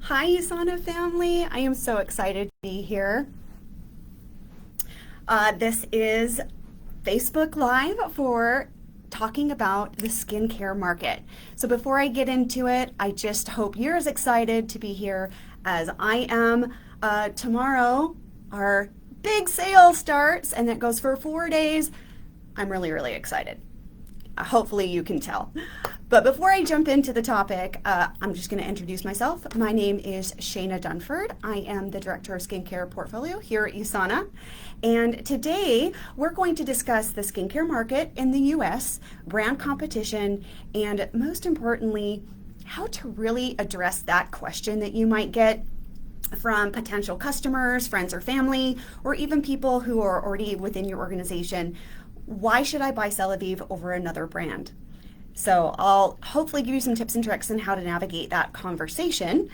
Hi, USANA family. I am so excited to be here. This is Facebook Live for talking about the skincare market. So before I get into it, I just hope you're as excited to be here as I am. Tomorrow, our big sale starts and it goes for 4 days. I'm really, really excited. Hopefully you can tell. But before I jump into the topic, I'm just going to introduce myself. My name is Shayna Dunford. I am the Director of Skincare Portfolio here at USANA. And today we're going to discuss the skincare market in the US, brand competition, and most importantly, how to really address that question that you might get from potential customers, friends or family, or even people who are already within your organization. Why should I buy Celavive over another brand? So I'll hopefully give you some tips and tricks on how to navigate that conversation.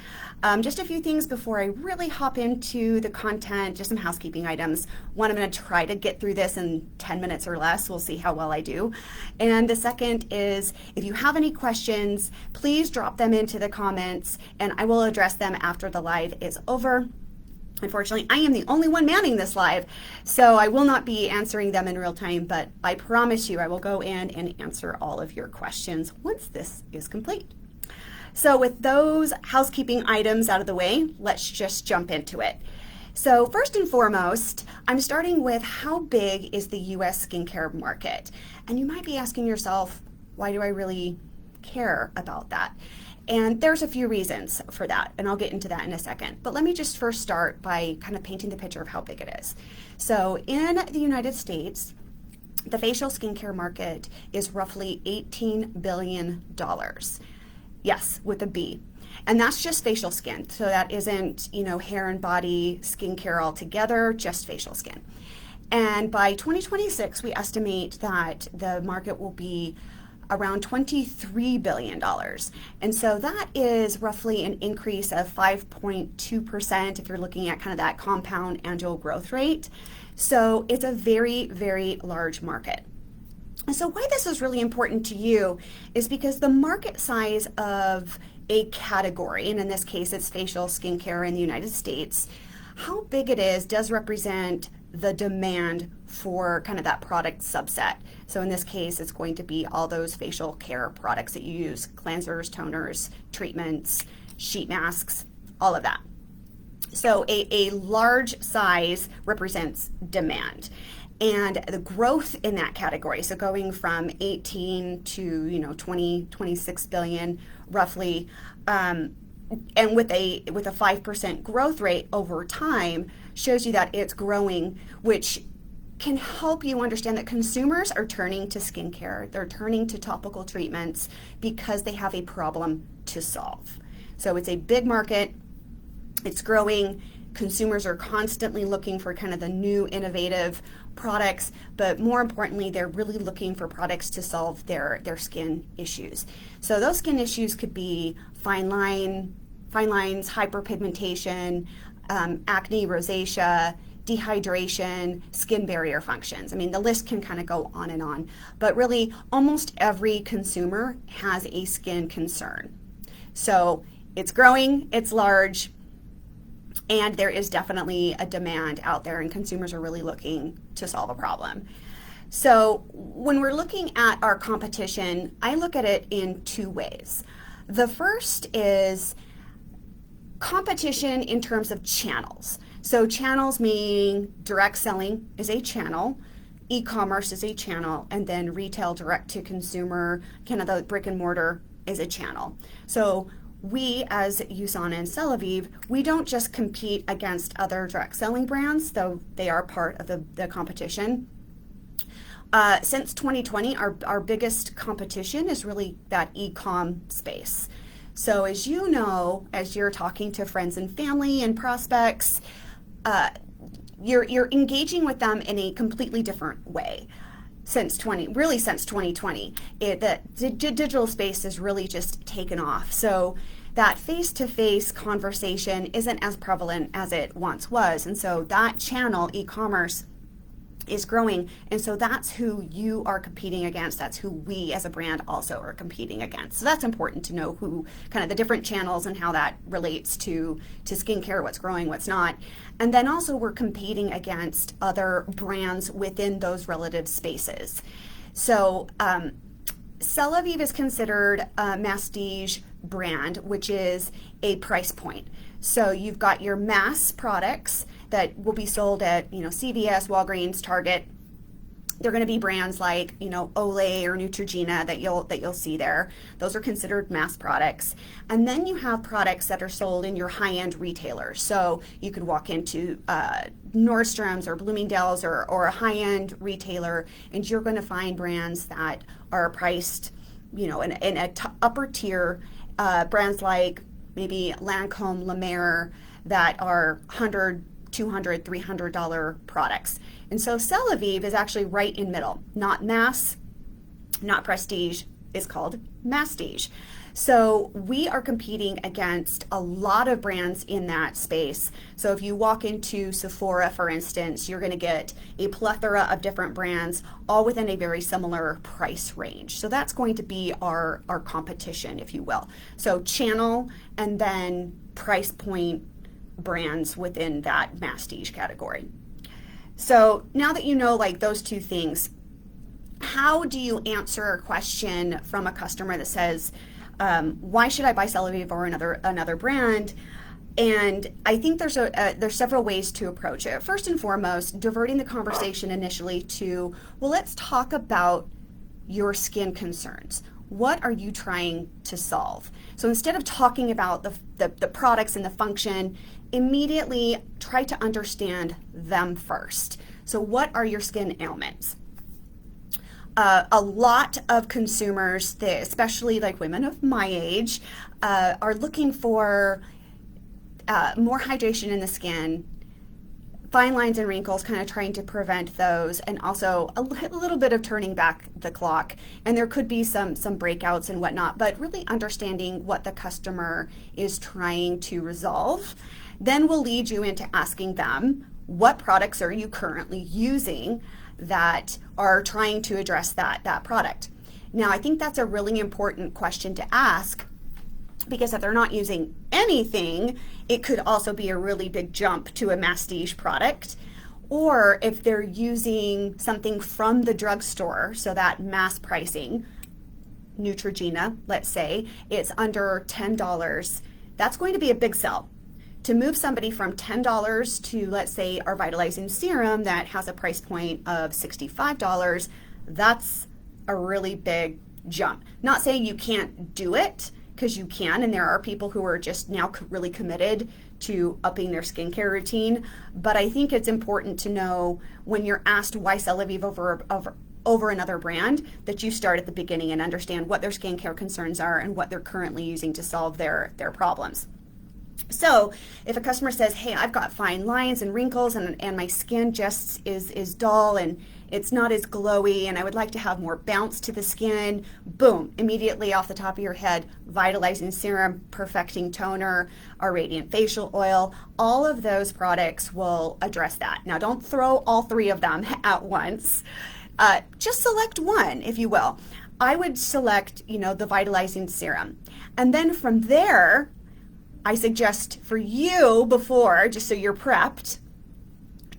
Just a few things before I really hop into the content, just some housekeeping items. One, I'm going to try to get through this in 10 minutes or less. We'll see how well I do. And the second is, if you have any questions, please drop them into the comments and I will address them after the live is over. Unfortunately, I am the only one manning this live, so I will not be answering them in real time, but I promise you I will go in and answer all of your questions once this is complete. So with those housekeeping items out of the way, let's just jump into it. So first and foremost, I'm starting with how big is the US skincare market? And you might be asking yourself, why do I really care about that? And there's a few reasons for that, and I'll get into that in a second. But let me just first start by kind of painting the picture of how big it is. So in the United States, the facial skincare market is roughly $18 billion. Yes, with a B. And that's just facial skin. So that isn't, hair and body skincare altogether, just facial skin. And by 2026, we estimate that the market will be around $23 billion. And so that is roughly an increase of 5.2% if you're looking at kind of that compound annual growth rate. So it's a very, very large market. And so why this is really important to you is because the market size of a category, and in this case it's facial skincare in the United States, how big it is does represent the demand for kind of that product subset. So in this case, it's going to be all those facial care products that you use, cleansers, toners, treatments, sheet masks, all of that. So a large size represents demand. And the growth in that category, so going from 18 to 20, 26 billion roughly, and with a 5% growth rate over time, shows you that it's growing, which can help you understand that consumers are turning to skincare. They're turning to topical treatments because they have a problem to solve. So it's a big market. It's growing. Consumers are constantly looking for kind of the new innovative products, but more importantly, they're really looking for products to solve their skin issues. So those skin issues could be fine lines, hyperpigmentation, acne, rosacea, dehydration, skin barrier functions. I mean, the list can kind of go on and on, but really almost every consumer has a skin concern. So it's growing, it's large, and there is definitely a demand out there and consumers are really looking to solve a problem. So when we're looking at our competition, I look at it in two ways. The first is competition in terms of channels. So channels meaning direct selling is a channel, e-commerce is a channel, and then retail direct to consumer, kind of the brick and mortar is a channel. So we as USANA and Celavive, we don't just compete against other direct selling brands, though they are part of the competition. Since 2020, our biggest competition is really that e-com space. So as you know, as you're talking to friends and family and prospects, you're engaging with them in a completely different way. Since 2020, the digital space has really just taken off. So that face-to-face conversation isn't as prevalent as it once was. And so that channel, e-commerce, is growing. And so that's who you are competing against. That's who we as a brand also are competing against. So that's important to know who kind of the different channels and how that relates to skincare, what's growing, what's not. And then also we're competing against other brands within those relative spaces. So Celavive is considered a masstige brand, which is a price point. So you've got your mass products that will be sold at, CVS, Walgreens, Target. They're going to be brands like, Olay or Neutrogena that you'll see there. Those are considered mass products. And then you have products that are sold in your high-end retailers. So you could walk into Nordstrom's or Bloomingdale's or a high-end retailer, and you're going to find brands that are priced, in a upper tier, brands like maybe Lancome, La Mer, that are $100, $200, $300 products. And so Celavive is actually right in middle, not mass, not prestige, it's called masstige. So we are competing against a lot of brands in that space. So if you walk into Sephora, for instance, you're going to get a plethora of different brands, all within a very similar price range. So that's going to be our competition, if you will. So channel and then price point brands within that masstige category. So now that you know like those two things, how do you answer a question from a customer that says, why should I buy Celavive or another brand? And I think there's several ways to approach it. First and foremost, diverting the conversation initially to, well, let's talk about your skin concerns. What are you trying to solve? So instead of talking about the products and the function, immediately try to understand them first. So what are your skin ailments? A lot of consumers, especially like women of my age, are looking for more hydration in the skin, fine lines and wrinkles, kind of trying to prevent those, and also a little bit of turning back the clock. And there could be some breakouts and whatnot, but really understanding what the customer is trying to resolve then will lead you into asking them, what products are you currently using that are trying to address that product? Now, I think that's a really important question to ask, because if they're not using anything, it could also be a really big jump to a masstige product. Or if they're using something from the drugstore, so that mass pricing, Neutrogena, let's say, it's under $10, that's going to be a big sell. To move somebody from $10 to, let's say, our Vitalizing Serum that has a price point of $65, that's a really big jump. Not saying you can't do it, because you can, and there are people who are just now really committed to upping their skincare routine. But I think it's important to know when you're asked why Celavive over another brand, that you start at the beginning and understand what their skincare concerns are and what they're currently using to solve their problems. So if a customer says, hey, I've got fine lines and wrinkles and my skin just is dull and it's not as glowy and I would like to have more bounce to the skin, boom, immediately off the top of your head, Vitalizing Serum, Perfecting Toner, our Radiant Facial Oil, all of those products will address that. Now, don't throw all three of them at once. Just select one, if you will. I would select, the Vitalizing Serum. And then from there, I suggest for you before, just so you're prepped,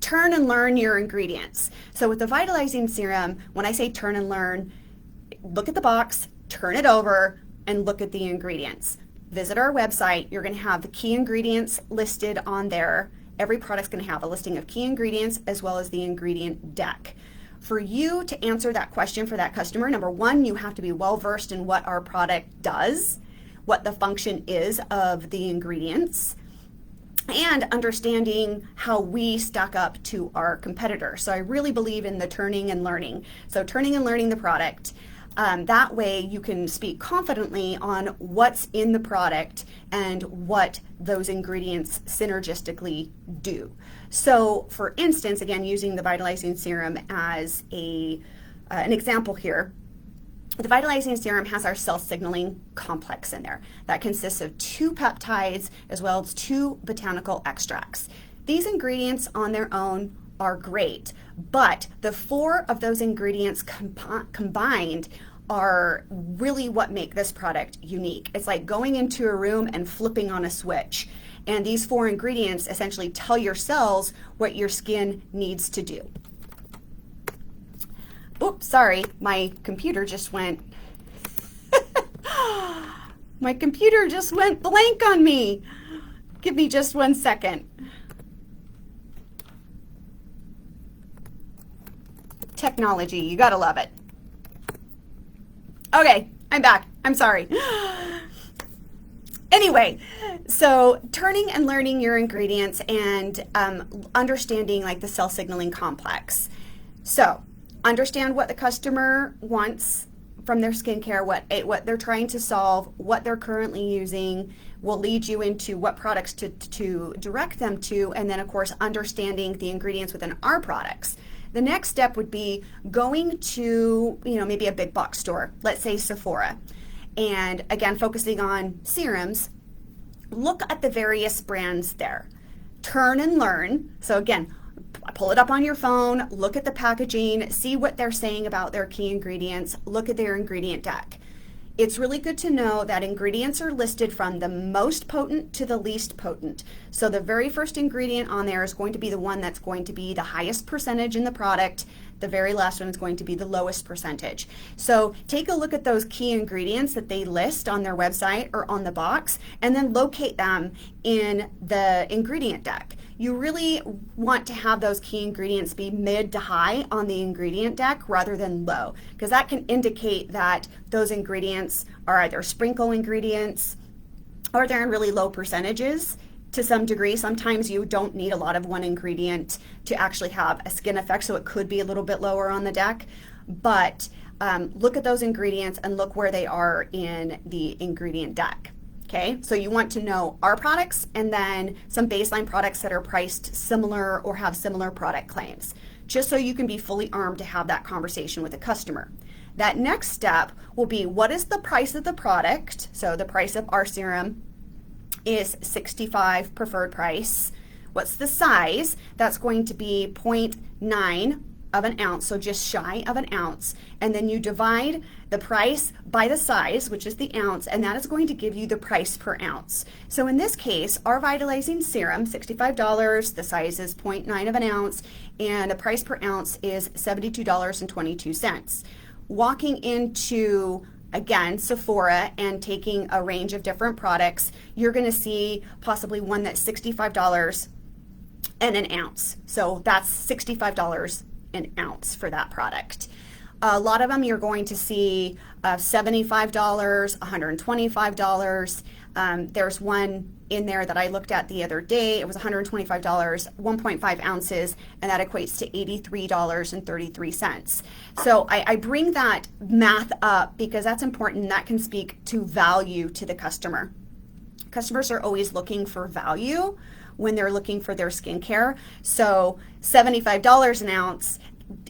turn and learn your ingredients. So with the Vitalizing Serum, when I say turn and learn, look at the box, turn it over, and look at the ingredients. Visit our website. You're going to have the key ingredients listed on there. Every product's going to have a listing of key ingredients as well as the ingredient deck. For you to answer that question for that customer, number one, you have to be well versed in what our product does, what the function is of the ingredients, and understanding how we stack up to our competitors. So I really believe in the turning and learning. So turning and learning the product. That way you can speak confidently on what's in the product and what those ingredients synergistically do. So for instance, again, using the Vitalizing Serum as an example here, the Vitalizing Serum has our cell signaling complex in there. That consists of 2 peptides as well as 2 botanical extracts. These ingredients on their own are great, but the 4 of those ingredients combined are really what make this product unique. It's like going into a room and flipping on a switch. And these 4 ingredients essentially tell your cells what your skin needs to do. Oops, sorry, my computer just went my computer just went blank on me. Give me just 1 second. Technology, you gotta love it. Okay, I'm back. I'm sorry. Anyway, so turning and learning your ingredients and understanding like the cell signaling complex. So understand what the customer wants from their skincare, what they're trying to solve, what they're currently using will lead you into what products to direct them to, and then of course understanding the ingredients within our products. The next step would be going to, maybe a big box store, let's say Sephora, and again focusing on serums. Look at the various brands there. Turn and learn. So again, pull it up on your phone, look at the packaging, see what they're saying about their key ingredients, look at their ingredient deck. It's really good to know that ingredients are listed from the most potent to the least potent. So the very first ingredient on there is going to be the one that's going to be the highest percentage in the product. The very last one is going to be the lowest percentage. So take a look at those key ingredients that they list on their website or on the box, and then locate them in the ingredient deck. You really want to have those key ingredients be mid to high on the ingredient deck rather than low, because that can indicate that those ingredients are either sprinkle ingredients or they're in really low percentages to some degree. Sometimes you don't need a lot of one ingredient to actually have a skin effect, so it could be a little bit lower on the deck. But look at those ingredients and look where they are in the ingredient deck. Okay, so you want to know our products and then some baseline products that are priced similar or have similar product claims, just so you can be fully armed to have that conversation with a customer. That next step will be, what is the price of the product? So the price of our serum is $65 preferred price. What's the size? That's going to be 0.9 of an ounce, so just shy of an ounce, and then you divide the price by the size, which is the ounce, and that is going to give you the price per ounce. So in this case, our vitalizing serum, $65, the size is 0.9 of an ounce, and the price per ounce is $72.22. Walking into, again, Sephora and taking a range of different products, you're going to see possibly one that's $65 and an ounce. So that's $65 an ounce for that product. A lot of them you're going to see $75, $125. There's one in there that I looked at the other day. It was $125, 1.5 ounces, and that equates to $83.33. So I bring that math up because that's important, and that can speak to value to the customer. Customers are always looking for value when they're looking for their skincare. So $75 an ounce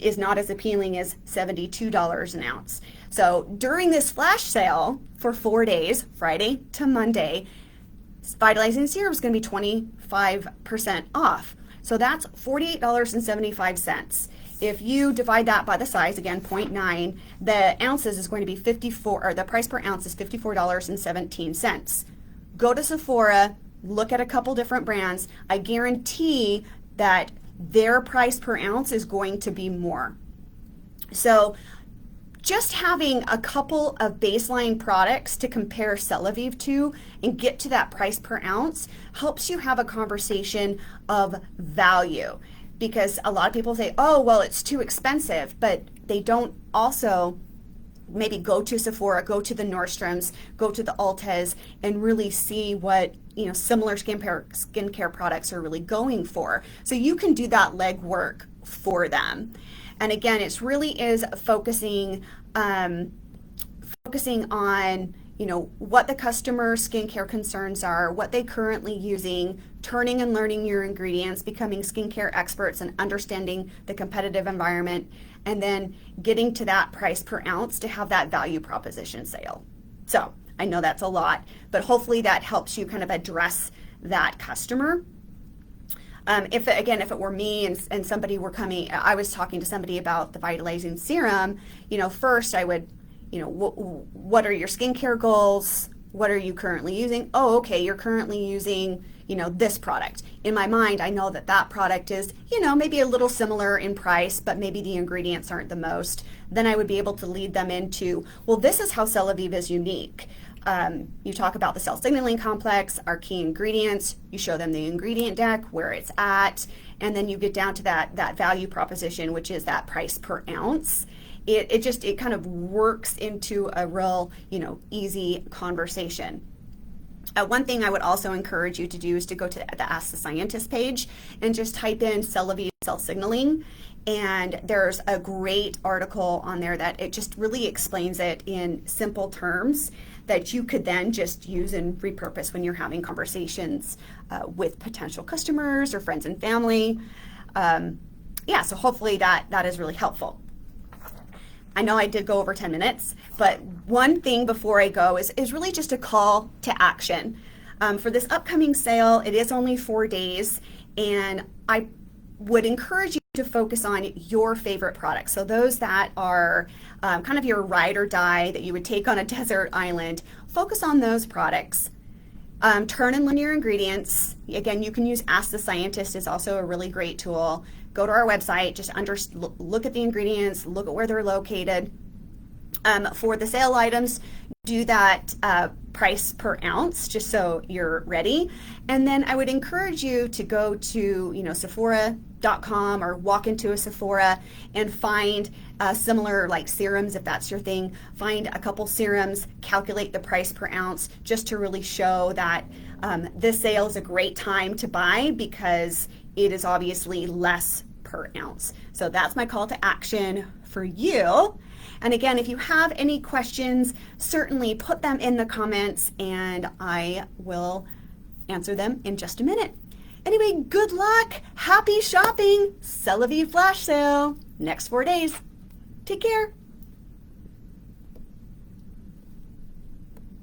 is not as appealing as $72 an ounce. So during this flash sale for 4 days, Friday to Monday, vitalizing serum is going to be 25% off. So that's $48.75. If you divide that by the size, again 0.9, the ounces is going to be the price per ounce is $54.17. Go to Sephora, look at a couple different brands. I guarantee that their price per ounce is going to be more. So just having a couple of baseline products to compare Celavive to and get to that price per ounce helps you have a conversation of value, because a lot of people say, oh, well, it's too expensive, but they don't also maybe go to Sephora, go to the Nordstroms, go to the Ultas, and really see what similar skincare products are really going for. So you can do that legwork for them. And again, it really is focusing on what the customer skincare concerns are, what they currently using, turning and learning your ingredients, becoming skincare experts and understanding the competitive environment, and then getting to that price per ounce to have that value proposition sale. So I know that's a lot, but hopefully that helps you kind of address that customer. If it were me and somebody were coming, I was talking to somebody about the vitalizing serum, first I would, what are your skincare goals? What are you currently using? Oh, okay, you're currently using, this product. In my mind, I know that product is, maybe a little similar in price, but maybe the ingredients aren't the most. Then I would be able to lead them into, well, this is how Celavive is unique. You talk about the cell signaling complex, our key ingredients, you show them the ingredient deck, where it's at, and then you get down to that value proposition, which is that price per ounce. It kind of works into a real, easy conversation. One thing I would also encourage you to do is to go to the Ask the Scientist page and just type in Celavive cell signaling. And there's a great article on there that it just really explains it in simple terms that you could then just use and repurpose when you're having conversations with potential customers or friends and family. So hopefully that is really helpful. I know I did go over 10 minutes, but one thing before I go is really just a call to action. For this upcoming sale, it is only 4 days, and I would encourage you to focus on your favorite products. So those that are kind of your ride or die that you would take on a desert island, focus on those products. Turn in linear ingredients. Again, you can use Ask the Scientist. It's also a really great tool. Go to our website, just look at the ingredients, look at where they're located. For the sale items, do that price per ounce, just so you're ready. And then I would encourage you to go to Sephora.com or walk into a Sephora and find similar like serums, if that's your thing. Find a couple serums, calculate the price per ounce, just to really show that this sale is a great time to buy because it is obviously less per ounce. So that's my call to action for you. And again, if you have any questions, certainly put them in the comments and I will answer them in just a minute. Anyway, good luck. Happy shopping. Celavive flash sale. Next 4 days. Take care.